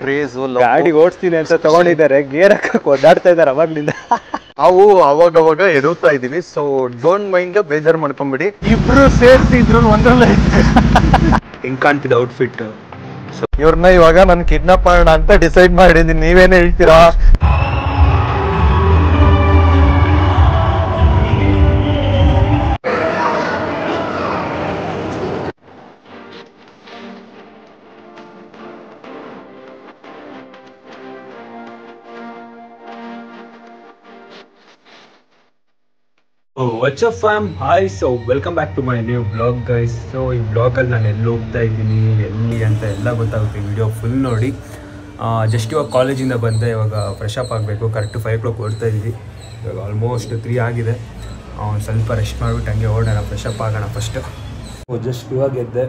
Craze ಗಾಡಿ ಓಡಿಸ್ತೀನಿ ಅಂತ ತಗೊಂಡಿದ್ದಾರೆ, ಗೇರ್ ಹಾಕಕ್ಕೆ ಓಡಾಡ್ತಾ ಇದ್ದಾರೆ ಅವಾಗ್ಲಿಂದ. ನಾವು ಅವಾಗ ಎದುರ್ತಾ ಇದೀವಿ, ಸೊ ಡೋಂಟ್ ಮೈಂಡ್, ಬೇಜಾರು ಮಾಡ್ಕೊಂಬಿಡಿ. ಇಬ್ರು ಸೇರ್ಸಿ ಇದ್ರಲ್ಲಿ ಒಂದ್ರಲ್ಲೇ ಹೆಂಗ್ ಕಾಣ್ತಿದೆ ಔಟ್ಫಿಟ್. ಇವ್ರನ್ನ ಇವಾಗ ನಾನು ಕಿಡ್ನಾಪ್ ಮಾಡೋಣ ಅಂತ ಡಿಸೈಡ್ ಮಾಡಿದ್ದೀನಿ, ನೀವೇನು ಹೇಳ್ತೀರಾ? What's up fam, hi. So welcome back to my new blog guys. So ಈ ಬ್ಲಾಗಲ್ಲಿ ನಾನು ಎಲ್ಲಿ ಹೋಗ್ತಾ ಇದ್ದೀನಿ, ಎಲ್ಲಿ ಅಂತ ಎಲ್ಲ ಗೊತ್ತಾಗುತ್ತೆ. ವಿಡಿಯೋ ಫುಲ್ ನೋಡಿ. ಜಸ್ಟ್ ಇವಾಗ ಕಾಲೇಜಿಂದ ಬಂದೆ, ಇವಾಗ ಫ್ರೆಶ್ ಅಪ್ ಆಗಬೇಕು. ಕರೆಕ್ಟ್ 5 o'clock ಓಡ್ತಾ ಇದ್ದೀವಿ. ಇವಾಗ ಆಲ್ಮೋಸ್ಟ್ 3 ಆಗಿದೆ. ಸ್ವಲ್ಪ ರೆಸ್ಟ್ ಮಾಡಿಬಿಟ್ಟು ಹಂಗೆ ಓಡೋಣ, ಫ್ರೆಶ್ ಅಪ್ ಆಗೋಣ ಫಸ್ಟು. ಜಸ್ಟ್ ಇವಾಗ ಎದ್ದೆ,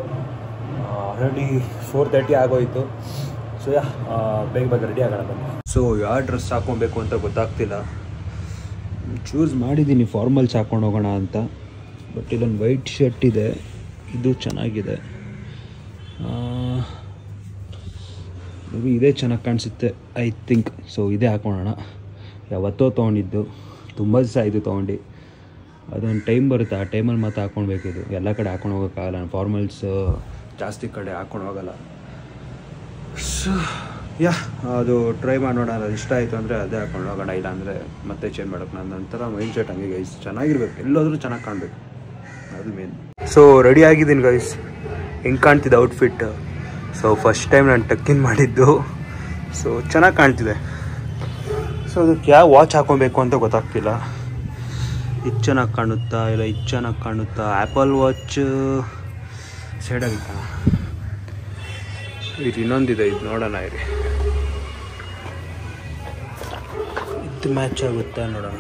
ಆಲ್ರೆಡಿ 4:30 ಆಗೋಯಿತು. ಸೊ ಬೇಗ ರೆಡಿ ಆಗೋಣ ಬನ್ನಿ. ಸೊ ಯಾವ ಡ್ರೆಸ್ ಹಾಕೊಬೇಕು ಅಂತ ಗೊತ್ತಾಗ್ತಿಲ್ಲ. ಚೂಸ್ ಮಾಡಿದ್ದೀನಿ ಫಾರ್ಮಲ್ಸ್ ಹಾಕೊಂಡು ಹೋಗೋಣ ಅಂತ. ಬಟ್ ಇಲ್ಲೊಂದು ವೈಟ್ ಶರ್ಟ್ ಇದೆ, ಇದು ಚೆನ್ನಾಗಿದೆ. ಇದೇ ಚೆನ್ನಾಗಿ ಕಾಣಿಸುತ್ತೆ ಐ ಥಿಂಕ್. ಸೊ ಇದೇ ಹಾಕೊಳ್ಳೋಣ. ಯಾವತ್ತೋ ತೊಗೊಂಡಿದ್ದು, ತುಂಬ ದಿವಸ ಆಯಿತು ತೊಗೊಂಡು. ಅದೊಂದು ಟೈಮ್ ಬರುತ್ತೆ, ಆ ಟೈಮಲ್ಲಿ ಮತ್ತೆ ಹಾಕ್ಕೊಳ್ಬೇಕಿದು. ಎಲ್ಲ ಕಡೆ ಹಾಕೊಂಡು ಹೋಗೋಕ್ಕಾಗಲ್ಲ, ನಾನು ಫಾರ್ಮಲ್ಸ್ ಜಾಸ್ತಿ ಕಡೆ ಹಾಕೊಂಡು ಹೋಗಲ್ಲ. ಸೊ ಅದು ಟ್ರೈ ಮಾಡೋಣ. ಅದು ಇಷ್ಟ ಆಯಿತು ಅಂದರೆ ಅದೇ ಹಾಕೊಂಡು ಹೋಗೋಣ, ಇಲ್ಲ ಅಂದರೆ ಮತ್ತೆ ಚೇಂಜ್ ಮಾಡೋಕೆ. ನನ್ನ ನಂತರ ಮೈಂಡ್ ಸೆಟ್ ಹಂಗೆ ಗೈಸ್, ಚೆನ್ನಾಗಿರ್ಬೇಕು, ಎಲ್ಲಾದರೂ ಚೆನ್ನಾಗಿ ಕಾಣಬೇಕು, ಅದು ಮೇನ್. ಸೊ ರೆಡಿ ಆಗಿದ್ದೀನಿ ಗೈಸ್, ಹೆಂಗೆ ಕಾಣ್ತಿದೆ ಔಟ್ಫಿಟ್. ಸೊ ಫಸ್ಟ್ ಟೈಮ್ ನಾನು ಟಕ್ಕಿನ್ ಮಾಡಿದ್ದು, ಸೊ ಚೆನ್ನಾಗಿ ಕಾಣ್ತಿದೆ. ಸೊ ಅದಕ್ಕೆ ಯಾವ ವಾಚ್ ಹಾಕೊಬೇಕು ಅಂತ ಗೊತ್ತಾಗ್ತಿಲ್ಲ. ಇದು ಚೆನ್ನಾಗಿ ಕಾಣುತ್ತಾ ಇಲ್ಲ ಇದು ಚೆನ್ನಾಗಿ ಕಾಣುತ್ತಾ? ಆ್ಯಪಲ್ ವಾಚ್ ಸೈಡಾಗಿತ್ತ, ಇದು ಇನ್ನೊಂದಿದೆ, ಇದು ನೋಡೋಣ ಇರಿ. ಇದು ಮ್ಯಾಚ್ ಆಗುತ್ತಾ ನೋಡೋಣ.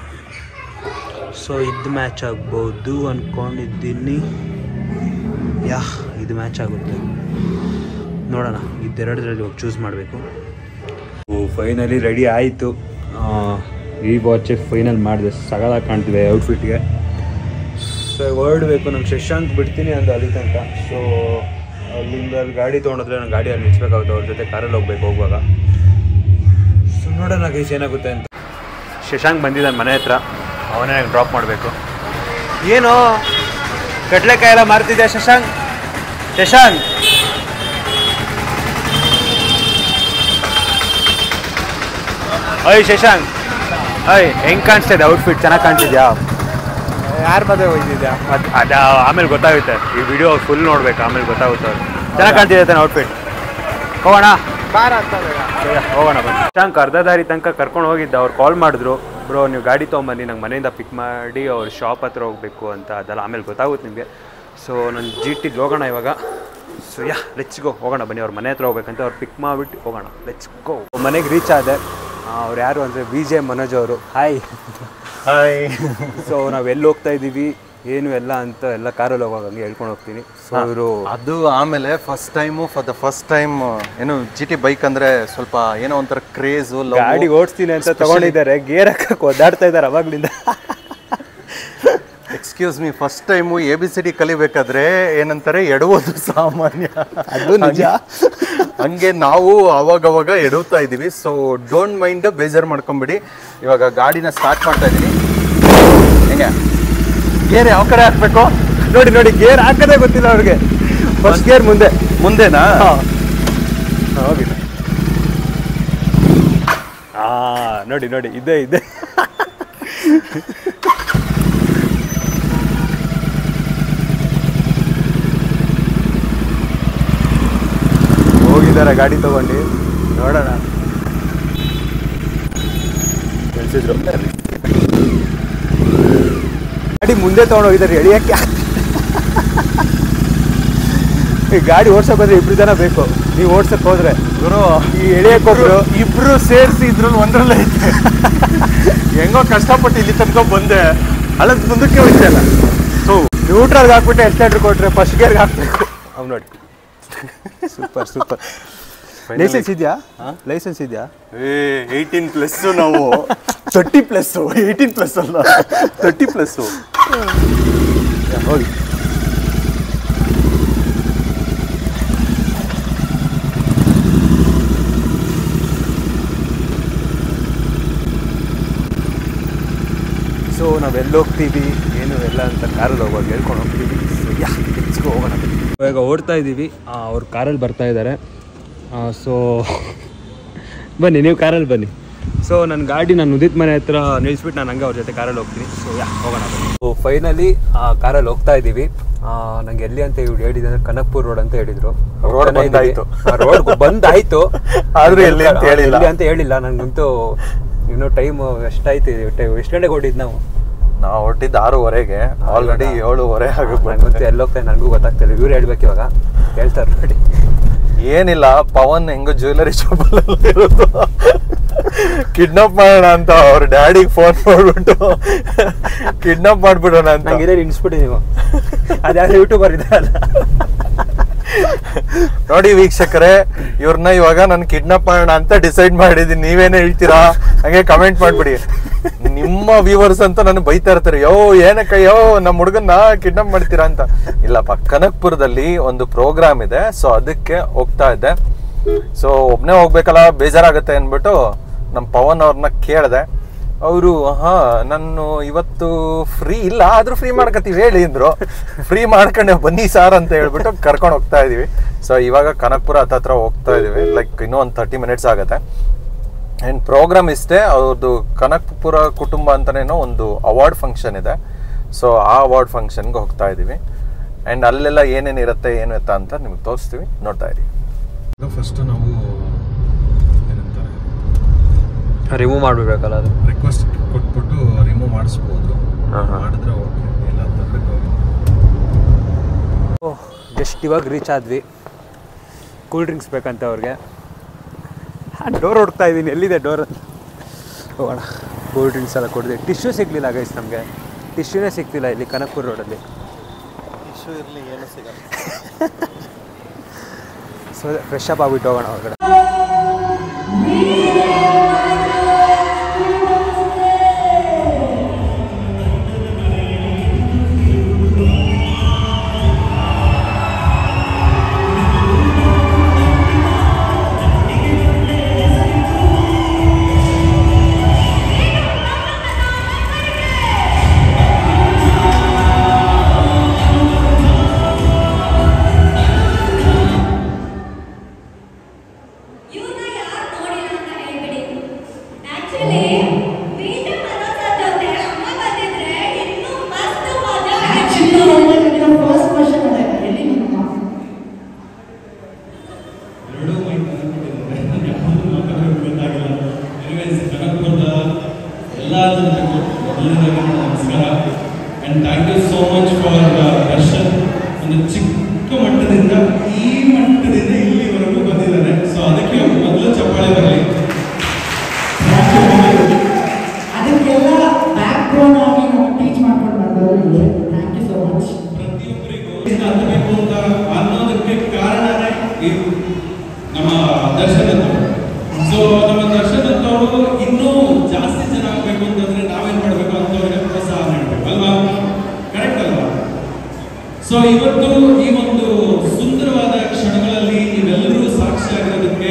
ಸೊ ಇದು ಮ್ಯಾಚ್ ಆಗ್ಬೋದು ಅಂದ್ಕೊಂಡಿದ್ದೀನಿ. ಇದು ಮ್ಯಾಚ್ ಆಗುತ್ತೆ, ನೋಡೋಣ. ಇದೆರಡರಲ್ಲಿ ಹೋಗಿ ಚೂಸ್ ಮಾಡಬೇಕು. ಫೈನಲಿ ರೆಡಿ ಆಯಿತು. ಈ ವಾಚೆ ಫೈನಲ್ ಮಾಡಿದೆ, ಸಗಲಾಗಿ ಕಾಣ್ತಿದೆ ಔಟ್ಫಿಟ್ಗೆ. ಸೊ ಹೊರಡಬೇಕು. ನಂಗೆ ಶಶಾಂಕ್ ಬಿಡ್ತೀನಿ ಅಂದ ಅಲ್ಲಿ ತನಕ. ಸೊ ಅಲ್ಲಿಂದ ಅಲ್ಲಿ ಗಾಡಿ ತೊಗೊಂಡ್ರೆ ನಾನು ಗಾಡಿಯಲ್ಲಿ ನಿಲ್ಲಿಸ್ಬೇಕಾಗುತ್ತೆ, ಅವ್ರ ಜೊತೆ ಕಾರಲ್ಲಿ ಹೋಗ್ಬೇಕು ಹೋಗುವಾಗ. ಸೊ ನೋಡೋಣ ಗೈಸ್ ಏನಾಗುತ್ತೆ ಅಂತ. ಶಶಾಂಕ್ ಬಂದಿದ್ದಾನೆ ಮನೆ ಹತ್ರ, ಅವನೇ ಡ್ರಾಪ್ ಮಾಡಬೇಕು. ಏನು ಕಡಲೆಕಾಯಿ ಎಲ್ಲ ಮಾರ್ತಿದ್ಯಾ ಶಶಾಂಕ್? ಶಶಾಂಕ್ ಶಶಾಂಕ್ ಹೆಂಗೆ ಕಾಣಿಸ್ತಾ ಇದೆ ಔಟ್ಫಿಟ್? ಚೆನ್ನಾಗಿ ಕಾಣಿಸ್ತಿದ್ಯಾ? ಯಾರ ಮದುವೆ ಹೋಗಿದ್ಯಾ? ಅದು ಆಮೇಲೆ ಗೊತ್ತಾಗುತ್ತೆ, ಈ ವಿಡಿಯೋ ಫುಲ್ ನೋಡ್ಬೇಕು, ಆಮೇಲೆ ಗೊತ್ತಾಗುತ್ತೆ. ಚೆನ್ನಾಗಿ ಕಾಣ್ತಿದೆ ತಾನೆ ಔಟ್ಫಿಟ್? ಹೋಗೋಣ ಹೋಗೋಣ ಬನ್ನಿ. ಶಶಾಂಕ್ ಅರ್ಧ ದಾರಿ ತನಕ ಕರ್ಕೊಂಡು ಹೋಗಿದ್ದ. ಅವ್ರು ಕಾಲ್ ಮಾಡಿದ್ರು, ಬ್ರೋ ನೀವು ಗಾಡಿ ತೊಗೊಂಬನ್ನಿ, ನಂಗೆ ಮನೆಯಿಂದ ಪಿಕ್ ಮಾಡಿ ಅವ್ರ ಶಾಪ್ ಹತ್ರ ಹೋಗಬೇಕು ಅಂತ. ಅದೆಲ್ಲ ಆಮೇಲೆ ಗೊತ್ತಾಗುತ್ತೆ ನಿಮಗೆ. ಸೊ ನಾನು GTಗೆ ಹೋಗೋಣ ಇವಾಗ. ಸೊ ಲೆಟ್ಸ್ ಗೋ, ಹೋಗೋಣ ಬನ್ನಿ. ಅವ್ರ ಮನೆ ಹತ್ರ ಹೋಗ್ಬೇಕಂತ, ಅವ್ರು ಪಿಕ್ ಮಾಡಿಬಿಟ್ಟು ಹೋಗೋಣ. Let's go. ಮನೆಗೆ ರೀಚ್ ಆದೆ. ಅವ್ರು ಯಾರು ಅಂದರೆ VJ ಮನೋಜ್ ಅವರು. ಹಾಯ್. ಸೊ ನಾವು ಎಲ್ಲಿ ಹೋಗ್ತಾ ಇದ್ದೀವಿ ಏನು ಎಲ್ಲ ಅಂತ ಎಲ್ಲ ಕಾರಲ್ಲಿ ಹೋಗುವಾಗ ಹಂಗೆ ಹೇಳ್ಕೊಂಡು ಹೋಗ್ತೀನಿ. ಸೊ ಇವರು ಅದು ಆಮೇಲೆ ಫಾರ್ ದ ಫಸ್ಟ್ ಟೈಮ್ ಏನು GT ಬೈಕ್ ಅಂದರೆ ಸ್ವಲ್ಪ ಏನೋ ಒಂಥರ ಕ್ರೇಜು. ಗಾಡಿ ಓಡಿಸ್ತೀನಿ ಅಂತ ತಗೊಂಡಿದ್ದಾರೆ, ಗೇರ್ ಹಾಕಕ್ಕೆ ಓಡಾಡ್ತಾ ಇದ್ದಾರೆ ಅವಾಗ್ಲಿಂದ. Excuse me, first time ABCD ಕಲಿಬೇಕಾದ್ರೆ ಏನಂತಾರೆ, ಎಡುವುದು ಸಾಮಾನ್ಯ. ಅದು ನಿಜ. ಹಂಗೆ ನಾವು ಅವಾಗ ಎಡುತ್ತಾ ಇದ್ದೀವಿ. ಸೊ ಡೋಂಟ್ ಮೈಂಡ್, ಬೇಜಾರು ಮಾಡ್ಕೊಂಬಿಡಿ. ಇವಾಗ ಗಾಡಿನ ಸ್ಟಾರ್ಟ್ ಮಾಡ್ತಾ ಇದ್ದೀನಿ. ಹೆಂಗೆ ಗೇರ್ ಯಾವ ಕಡೆ ಹಾಕಬೇಕು ನೋಡಿ, ಗೇರ್ ಹಾಕದೇ ಗೊತ್ತಿಲ್ಲ ಅವ್ರಿಗೆ. ಫಸ್ಟ್ ಗೇರ್ ಮುಂದೆನಾ? ಹೋಗಿ ನೋಡಿ ಇದೆ. ಹೋಗಿದ್ದಾರೆ ಗಾಡಿ ತಗೊಂಡು, ನೋಡೋಣ. ತಿಳಿಸಿದ್ರು ಗಾಡಿ ಮುಂದೆ ತೊಗೊಂಡೋಗಿದ್ದಾರೆ ಎಳಿಯಕ್ಕೆ. ಈ ಗಾಡಿ ಓಡ್ಸೋಕೆ ಬಂದರೆ 2 ಜನ ಬೇಕು. ನೀವು ಓಡ್ಸಕ್ಕೆ ಹೋದ್ರೆ ಗುರು ಈ ಎಳಿಯಕ್ಕೊಬ್ರು, ಇಬ್ರು ಸೇರಿಸಿ ಇದ್ರಲ್ಲಿ ಒಂದ್ರಲ್ಲೇ ಐತೆ. ಹೆಂಗೋ ಕಷ್ಟಪಟ್ಟು ಇಲ್ಲಿ ತನಕ ಬಂದೆ, ಅಲ್ಲದ ಮುಂದಕ್ಕೆ ಹೋಯ್ತಲ್ಲ. ಸೊ ನ್ಯೂಟ್ರಲ್ಗೆ ಹಾಕ್ಬಿಟ್ಟು ಎಕ್ಸ್ಟೆಂಡರ್ ಕೊಟ್ಟರೆ ಫಸ್ಟ್ ಗೇರ್ಗೆ ಹಾಕ್ಬೇಕು. ಅವ್ ನೋಡಿ, ಸೂಪರ್. ಲೈಸೆನ್ಸ್ ಇದೆಯಾ? 18+ ನಾವು 30+, 18+ ಅಲ್ಲ 30+. ಹೋಗಿ ನಾವು ಎಲ್ಲಿ ಹೋಗ್ತೀವಿ ಏನು ಎಲ್ಲ ಅಂತ ಕಾರಲ್ಲಿ ಹೋಗೋದು ಹೇಳ್ಕೊಂಡು ಹೋಗ್ತೀವಿ. ಸೊ ಹೆಚ್ಚಿಗೆ ಹೋಗೋಣ. ಇವಾಗ ಓಡ್ತಾ ಇದ್ದೀವಿ, ಅವ್ರು ಕಾರಲ್ಲಿ ಬರ್ತಾ ಇದ್ದಾರೆ. ಸೊ ಬನ್ನಿ, ನೀವು ಕಾರಲ್ಲಿ ಬನ್ನಿ. ಸೊ ನನ್ನ ಗಾಡಿ ನಾನು ಉದಿತ್ ಮನೆ ಹತ್ರ ನಿಲ್ಲಿಸ್ಬಿಟ್ಟು ನಾನು ಹಂಗೆ ಅವ್ರ ಜೊತೆ ಕಾರಲ್ಲಿ ಹೋಗ್ತೀನಿ. ಸೊ ಹೋಗೋಣ. ಸೊ ಫೈನಲಿ ಕಾರಲ್ಲಿ ಹೋಗ್ತಾ ಇದ್ದೀವಿ. ನಂಗೆ ಎಲ್ಲಿ ಅಂತ ಇವ್ರು ಹೇಳಿದೆ ಅಂದರೆ ಕನಕ್ಪುರ್ ರೋಡ್ ಅಂತ ಹೇಳಿದ್ರು. ರೋಡ್ ಬಂದಾಯ್ತು, ರೋಡ್ ಬಂದಾಯ್ತು, ಆದ್ರೆ ಎಲ್ಲಿ ಅಂತ ಹೇಳಿಲ್ಲ ನನಗಂತೂ. ಇನ್ನೂ ಟೈಮ್ ಎಷ್ಟಾಯ್ತು, ಎಷ್ಟು ಗಂಟೆಗೆ ಹೊಟ್ಟಿದ್ದು ನಾವು ಹೊಟ್ಟಿದ್ದು 6:30ಗೆ, ಆಲ್ರೆಡಿ 7:30 ಆಗುತ್ತೆ. ಎಲ್ಲಿ ಹೋಗ್ತಾ ನನಗೂ ಗೊತ್ತಾಗ್ತಿಲ್ಲ. ಇವ್ರು ಹೇಳ್ಬೇಕು ಇವಾಗ, ಹೇಳ್ತಾರೆ ನೋಡಿ. ಏನಿಲ್ಲ, ಪವನ್ ಹೆಂಗೋ ಜ್ಯುವೆಲರಿ ಶಾಪಲ್ಲಿ ಇರೋದು, ಕಿಡ್ನಾಪ್ ಮಾಡೋಣ ಅಂತ ಅವ್ರ ಡ್ಯಾಡಿಗೆ ಫೋನ್ ಮಾಡ್ಬಿಟ್ಟು ಕಿಡ್ನಾಪ್ ಮಾಡ್ಬಿಡೋಣ ಅಂತ. ನಂಗೆ ಇನ್ಸ್ಬಿಟ್ಟು ನೀವು ಅದ್ಯಾರು ಯೂಟ್ಯೂಬರ್ ಇದ್ದಾರಲ್ಲ ನೋಡಿ ವೀಕ್ಷಕರೇ, ಇವ್ರನ್ನ ಇವಾಗ ನಾನು ಕಿಡ್ನಾಪ್ ಮಾಡೋಣ ಅಂತ ಡಿಸೈಡ್ ಮಾಡಿದೀನಿ. ನೀವೇನೇ ಹೇಳ್ತೀರಾ ಹಂಗೆ ಕಮೆಂಟ್ ಮಾಡ್ಬಿಡಿ. ನಿಮ್ಮ ವ್ಯೂವರ್ಸ್ ಅಂತ ನಾನು ಬೈತಾ ಇರ್ತಾರೆ, ಏನಕ್ಕಯ್ಯೋ ನಮ್ಮ ಹುಡುಗನ್ನ ಕಿಡ್ನಾಪ್ ಮಾಡ್ತೀರಾ ಅಂತ. ಇಲ್ಲಪ್ಪ, ಕನಕ್ಪುರದಲ್ಲಿ ಒಂದು ಪ್ರೋಗ್ರಾಮ್ ಇದೆ, ಸೊ ಅದಕ್ಕೆ ಹೋಗ್ತಾ ಇದ್ದೆ. ಸೊ ಒಬ್ನೇ ಹೋಗ್ಬೇಕಲ್ಲ, ಬೇಜಾರಾಗತ್ತೆ ಅಂದ್ಬಿಟ್ಟು ನಮ್ಮ ಪವನ್ ಅವ್ರನ್ನ ಕೇಳಿದೆ. ಅವರು ನಾನು ಇವತ್ತು ಫ್ರೀ ಇಲ್ಲ, ಆದ್ರೂ ಫ್ರೀ ಮಾಡ್ಕೊತೀವಿ ಹೇಳಿ ಅಂದ್ರು. ಫ್ರೀ ಮಾಡ್ಕೊಂಡೆ ಬನ್ನಿ ಸಾರ್ ಅಂತ ಹೇಳ್ಬಿಟ್ಟು ಕರ್ಕೊಂಡು ಹೋಗ್ತಾ ಇದೀವಿ. ಸೊ ಇವಾಗ ಕನಕ್ಪುರ ಹತ್ರ ಹೋಗ್ತಾ ಇದೀವಿ. ಲೈಕ್ ಇನ್ನೂ ಒಂದು 30 ಮಿನಿಟ್ಸ್ ಆಗುತ್ತೆ. ಆ್ಯಂಡ್ ಪ್ರೋಗ್ರಾಮ್ ಇಷ್ಟೇ, ಅವ್ರದ್ದು ಕನಕ್ಪುರ ಕುಟುಂಬ ಅಂತನೇನೋ ಒಂದು ಅವಾರ್ಡ್ ಫಂಕ್ಷನ್ ಇದೆ. ಸೊ ಆ ಅವಾರ್ಡ್ ಫಂಕ್ಷನ್ಗೆ ಹೋಗ್ತಾ ಇದ್ದೀವಿ. ಆ್ಯಂಡ್ ಅಲ್ಲೆಲ್ಲ ಏನೇನು ಇರುತ್ತೆ ಏನು ಎತ್ತ ಅಂತ ನಿಮ್ಗೆ ತೋರಿಸ್ತೀವಿ, ನೋಡ್ತಾ ಇದ್ದೀವಿ. ಫಸ್ಟ್ ನಾವು ರಿಮೂವ್ ಮಾಡಬೇಕಲ್ಲ, ಅದು ರಿಕ್ವೆಸ್ಟ್ ಕೊಟ್ಬಿಟ್ಟು ರಿಮೂವ್ ಮಾಡಿಸ್ಬೋದು. ಮಾಡಿದ್ರೆ ಓಕೆ, ಇಲ್ಲ ಅಂತಂದ್ರೆ ಜಸ್ಟ್ ಇವಾಗ ರೀಚ್ ಆದ್ವಿ. ಕೂಲ್ ಡ್ರಿಂಕ್ಸ್ ಬೇಕಂತ ಅವ್ರಿಗೆ. ಡೋರ್ ಹುಡುಕ್ತಾ ಇದ್ದೀನಿ, ಎಲ್ಲಿದೆ ಡೋರ್? ಹೋಗೋಣ. ಕೂಲ್ ಡ್ರಿಂಕ್ಸ್ ಎಲ್ಲ ಕೊಡಿದೆ. ಟಿಶ್ಯೂ ಸಿಗಲಿಲ್ಲ ಗೈಸ್, ನಮಗೆ ಟಿಶ್ಯೂನೇ ಸಿಗ್ತಿಲ್ಲ ಇಲ್ಲಿ ಕನಕ್ಪುರ ರೋಡಲ್ಲಿ. ಟಿಶ್ಯೂ ಇರಲಿ ಏನೂ ಸಿಗಲ್ಲ. ಸೊ ಫ್ರೆಶ್ ಅಪ್ ಆಗ್ಬಿಟ್ಟು ಹೋಗೋಣ ಹೊರಗಡೆ. ಚಿಕ್ಕ ಮಟ್ಟದಿಂದ ಈ ಮಟ್ಟದಿಂದ ಇಲ್ಲಿವರೆಗೂ ಬಂದಿದ್ದಾರೆ. ಸೊ ಅದಕ್ಕೆ ಮೊದಲು ಚಪ್ಪಾಳೆ ಬರಲಿ. ಅದಕ್ಕೆಲ್ಲ ಬ್ಯಾಕ್ ಬೋನ್ ಆಗಿ ನಾವು ಟೀಚ್ ಮಾಡ್ಕೊಂಡು ಬಂದವರಿಗೆ ಥ್ಯಾಂಕ್ ಯು ಸೋ ಮಚ್. ಪ್ರತಿಯೊಬ್ಬರಿಗೂ ಹತ್ತಬೇಕು ಅಂತ ಅನ್ನೋದಕ್ಕೆ ಕಾರಣನೇ ಇದು ನಮ್ಮ ದರ್ಶನ್ ಅಂತ. ಸೊ ನಮ್ಮ ದರ್ಶನ್ ಅಂತ ಅವರು ಇನ್ನೂ ಜಾಸ್ತಿ ಜನ ಆಗಬೇಕು ಅಂತಂದ್ರೆ ನಾವೇನ್ ಮಾಡ್ಬೇಕು ಅಂತವ್ರಿಗೆ ಪ್ರೋತ್ಸಾಹ ನೀಡಬೇಕು ಅಲ್ವಾ? ಕರೆಕ್ಟ್ ಅಲ್ವಾ? ಸೊ ಇವತ್ತು ಈ ಒಂದು ಸುಂದರವಾದ ಕ್ಷಣಗಳಲ್ಲಿ ನೀವೆಲ್ಲರೂ ಸಾಕ್ಷಿಯಾಗಿರೋದಕ್ಕೆ,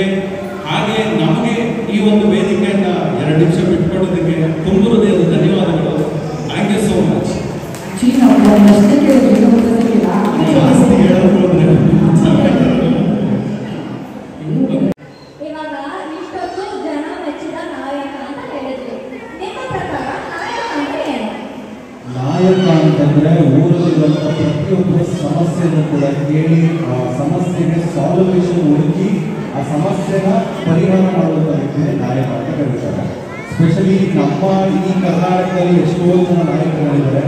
ಹಾಗೆ ನಮಗೆ ಈ ಒಂದು ವೇದಿಕೆಯನ್ನ 2 ನಿಮಿಷ ಬಿಟ್ಕೊಡೋದಕ್ಕೆ ತುಂಬ ಹೃದಯದ ಧನ್ಯವಾದಗಳು. Thank you so much. ಜಾಸ್ತಿ ಹೇಳೋದು ಇವಾಗ ಇಷ್ಟೊತ್ತು ಜನ ಮೆಚ್ಚಿದ ನಾಯಕ ಅಂತ ಹೇಳಿದ್ವಿ. ನಿಮ್ಮ ಪ್ರಕಾರ ನಾಯಕ ಅಂದ್ರೆ ಏನು? ನಾಯಕ ಅಂತಂದ್ರೆ ಊರಲ್ಲಿರುವಂಥ ಪ್ರತಿಯೊಬ್ಬರ ಸಮಸ್ಯೆಯನ್ನು ಕೂಡ ಕೇಳಿ ಆ ಸಮಸ್ಯೆಗೆ ಸಾಲ್ಯೂಷನ್ ಹುಡುಕಿ ಆ ಸಮಸ್ಯೆನ ಪರಿಹಾರ ಮಾಡುವಂಥ ವ್ಯಕ್ತಿನೇ ನಾಯಕ ಅಂತ ಕರೀತಾರೆ. ಸ್ಪೆಷಲಿ ನಮ್ಮ ಈ ಕರ್ನಾಟಕದಲ್ಲಿ ಎಷ್ಟೋ ಜನ ನಾಯಕರಿದ್ದಾರೆ.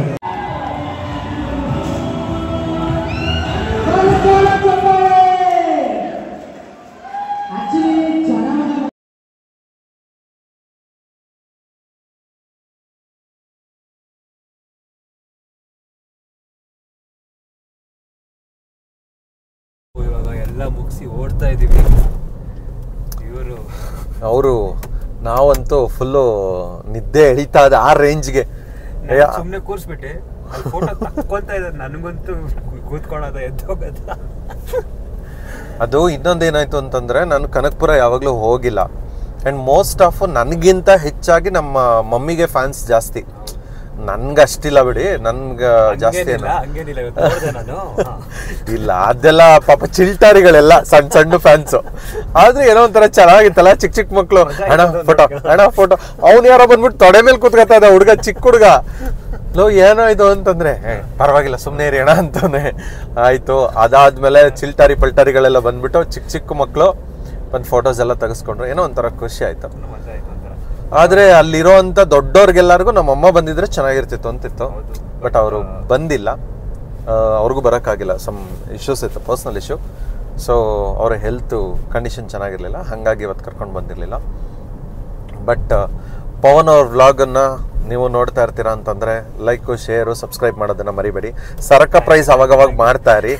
ಇವಾಗ ಎಲ್ಲ ಮುಗಿಸಿ ಓಡ್ತಾ ಇದ್ದೀವಿ. ಇವರು ಅವರು ನಾವಂತೂ ಫುಲ್ಲು ನಿದ್ದೆ ಎಳಿತಾ ಇದೆ ಆ ರೇಂಜ್ಗೆ. ಸುಮ್ಮನೆ ಕೂರಿಸ್ಬಿಟ್ಟೆ ಫೋಟೋ ತಕ್ಕೊಳ್ತಾ ಇದ್ದಾರೆ. ನನಗಂತೂ ಕೂತ್ಕೊಳ್ಳೋದ ಎದ್ದೋಗದ. ಅದು ಇನ್ನೊಂದೇನಾಯ್ತು ಅಂತಂದ್ರೆ, ನಾನು ಕನಕ್ಪುರ ಯಾವಾಗಲೂ ಹೋಗಿಲ್ಲ. ಆ್ಯಂಡ್ ಮೋಸ್ಟ್ ಆಫ್ ನನಗಿಂತ ಹೆಚ್ಚಾಗಿ ನಮ್ಮ ಮಮ್ಮಿಗೆ ಫ್ಯಾನ್ಸ್ ಜಾಸ್ತಿ. ನನ್ಗೆ ಅಷ್ಟಿಲ್ಲ ಬಿಡಿ, ನನ್ಗೆ ಜಾಸ್ತಿ ಏನು ಹಂಗೇನಿಲ್ಲ, ಇವತ್ತು ನೋಡಿದೆ ನಾನು. ಇಲ್ಲ. ಅದೆಲ್ಲ ಪಾಪ ಚಿಲ್ಟಾರಿಗಳೆಲ್ಲ ಸಣ್ಣ ಸಣ್ಣ ಫ್ಯಾನ್ಸು. ಆದ್ರೆ ಏನೋ ಒಂಥರ ಚೆನ್ನಾಗಿತ್ತಲ್ಲ, ಚಿಕ್ಕ ಚಿಕ್ಕ ಮಕ್ಳು ಅಣ್ಣ ಫೋಟೋ ಅವ್ನು ಯಾರೋ ಬಂದ್ಬಿಟ್ಟು ತೊಡೆ ಮೇಲೆ ಕೂತ್ಕೊತಾ ಇದ್ದ ಹುಡುಗ, ಚಿಕ್ಕ ಹುಡುಗ. ಲೋ ಏನೋ ಇದು ಅಂತಂದ್ರೆ ಪರವಾಗಿಲ್ಲ ಸುಮ್ಮನೆ ಇರಿ ಅಣ್ಣ ಅಂತಾನೆ. ಆಯ್ತು. ಅದಾದ್ಮೇಲೆ ಚಿಲ್ಟಾರಿ ಪಲ್ಟಾರಿಗಳೆಲ್ಲ ಬಂದ್ಬಿಟ್ಟು ಚಿಕ್ಕ ಚಿಕ್ಕ ಮಕ್ಳು ಬಂದು ಫೋಟೋಸ್ ಎಲ್ಲ ತೆಗೆಸ್ಕೊಂಡ್ರು. ಏನೋ ಒಂಥರ ಖುಷಿ ಆಯ್ತು. ಆದ್ರೆ ಅಲ್ಲಿರೋಂಥ ದೊಡ್ಡವ್ರಿಗೆಲ್ಲರಿಗೂ ನಮ್ಮಮ್ಮ ಬಂದಿದ್ರೆ ಚೆನ್ನಾಗಿರ್ತಿತ್ತು ಅಂತಿತ್ತು. ಬಟ್ ಅವರು ಬಂದಿಲ್ಲ, ಅವ್ರಿಗೂ ಬರೋಕ್ಕಾಗಿಲ್ಲ. ಸಮ್ ಇಶ್ಯೂಸ್ ಇತ್ತು, ಪರ್ಸ್ನಲ್ ಇಶ್ಯೂ. ಸೊ ಅವರ ಹೆಲ್ತ್ ಕಂಡೀಷನ್ ಚೆನ್ನಾಗಿರಲಿಲ್ಲ, ಹಾಗಾಗಿ ಇವತ್ತು ಕರ್ಕೊಂಡು ಬಂದಿರಲಿಲ್ಲ. ಬಟ್ ಪವನ್ ಅವ್ರ ವ್ಲಾಗನ್ನು ನೀವು ನೋಡ್ತಾ ಇರ್ತೀರಾ ಅಂತಂದರೆ ಲೈಕು, ಶೇರು, ಸಬ್ಸ್ಕ್ರೈಬ್ ಮಾಡೋದನ್ನು ಮರಿಬೇಡಿ. ಸರಕ ಪ್ರೈಸ್ ಅವಾಗವಾಗ ಮಾಡ್ತಾ ಇರಿ.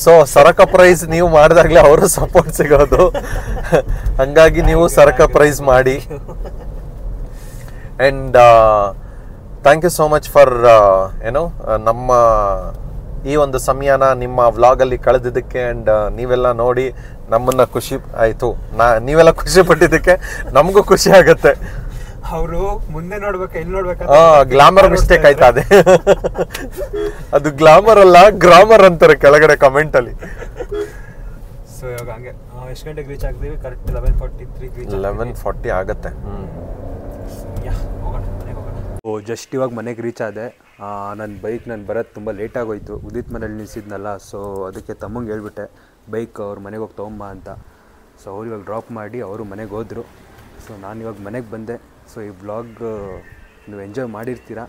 ಸೊ ಸರಕ ಪ್ರೈಸ್ ನೀವು ಮಾಡಿದಾಗಲೇ ಅವರು ಸಪೋರ್ಟ್ ಸಿಗೋದು. ಹಾಗಾಗಿ ನೀವು ಸರಕ ಪ್ರೈಸ್ ಮಾಡಿ. And thank you so much for ನಮ್ಮ ಈ ಒಂದು ಸಮಯನ ನಿಮ್ಮ ವ್ಲಾಗಲ್ಲಿ ಕಳೆದಿದ್ದಕ್ಕೆ. ಆ್ಯಂಡ್ ನೀವೆಲ್ಲ ನೋಡಿ ನಮ್ಮನ್ನು ಖುಷಿ ಆಯಿತು, ನೀವೆಲ್ಲ ಖುಷಿ ಪಟ್ಟಿದ್ದಕ್ಕೆ ನಮಗೂ ಖುಷಿ ಆಗುತ್ತೆ. ಅವರು ಮುಂದೆ ನೋಡ್ಬೇಕು, ಎಲ್ಲಿ ನೋಡ್ಬೇಕು. ಗ್ಲಾಮರ್ ಮಿಸ್ಟೇಕ್ ಆಯ್ತಾ? ಅದೇ ಅದು ಗ್ಲಾಮರ್ ಅಲ್ಲ, ಗ್ರಾಮರ್ ಅಂತಾರೆ ಕೆಳಗಡೆ ಕಮೆಂಟ್ ಅಲ್ಲಿ. ಸೊ ಇವಾಗ ಹಂಗೆ ಎಷ್ಟು ಗಂಟೆಗೆ ರೀಚ್ ಆಗ್ತೀವಿ? ಕರೆಕ್ಟ್ 11:43 ಆಗುತ್ತೆ. ಜಸ್ಟ್ ಇವಾಗ ಮನೆಗೆ ರೀಚ್ ಆದೆ. ನನ್ನ ಬೈಕ್ ಬರೋದು ತುಂಬ ಲೇಟ್ ಆಗೋಯ್ತು. ಉದಿತ್ ಮನೇಲಿ ನಿಲ್ಸಿದ್ನಲ್ಲ, ಸೊ ಅದಕ್ಕೆ ತಮ್ಮಂಗೆ ಹೇಳ್ಬಿಟ್ಟೆ ಬೈಕ್ ಅವ್ರ ಮನೆಗೆ ಹೋಗಿ ತೊಗೊಂಬ ಅಂತ. ಸೊ ಅವ್ರು ಇವಾಗ ಡ್ರಾಪ್ ಮಾಡಿ ಅವರು ಮನೆಗೆ ಹೋದರು. ಸೊ ನಾನು ಇವಾಗ ಮನೆಗೆ ಬಂದೆ. ಸೊ ಈ ವ್ಲಾಗ್ ನೀವು ಎಂಜಾಯ್ ಮಾಡಿರ್ತೀರ.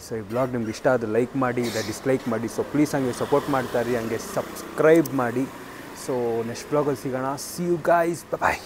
ಸೊ ಈ ವ್ಲಾಗ್ ನಿಮ್ಗೆ ಇಷ್ಟ ಆದರೆ ಲೈಕ್ ಮಾಡಿ, ಇಲ್ಲ ಡಿಸ್ಲೈಕ್ ಮಾಡಿ. ಸೊ ಪ್ಲೀಸ್ ಹಂಗೆ ಸಪೋರ್ಟ್ ಮಾಡ್ತಾಯಿರಿ, ಹಂಗೆ ಸಬ್ಸ್ಕ್ರೈಬ್ ಮಾಡಿ. ಸೊ ನೆಕ್ಸ್ಟ್ ವ್ಲಾಗಲ್ಲಿ ಸಿಗೋಣ. See you guys, bye.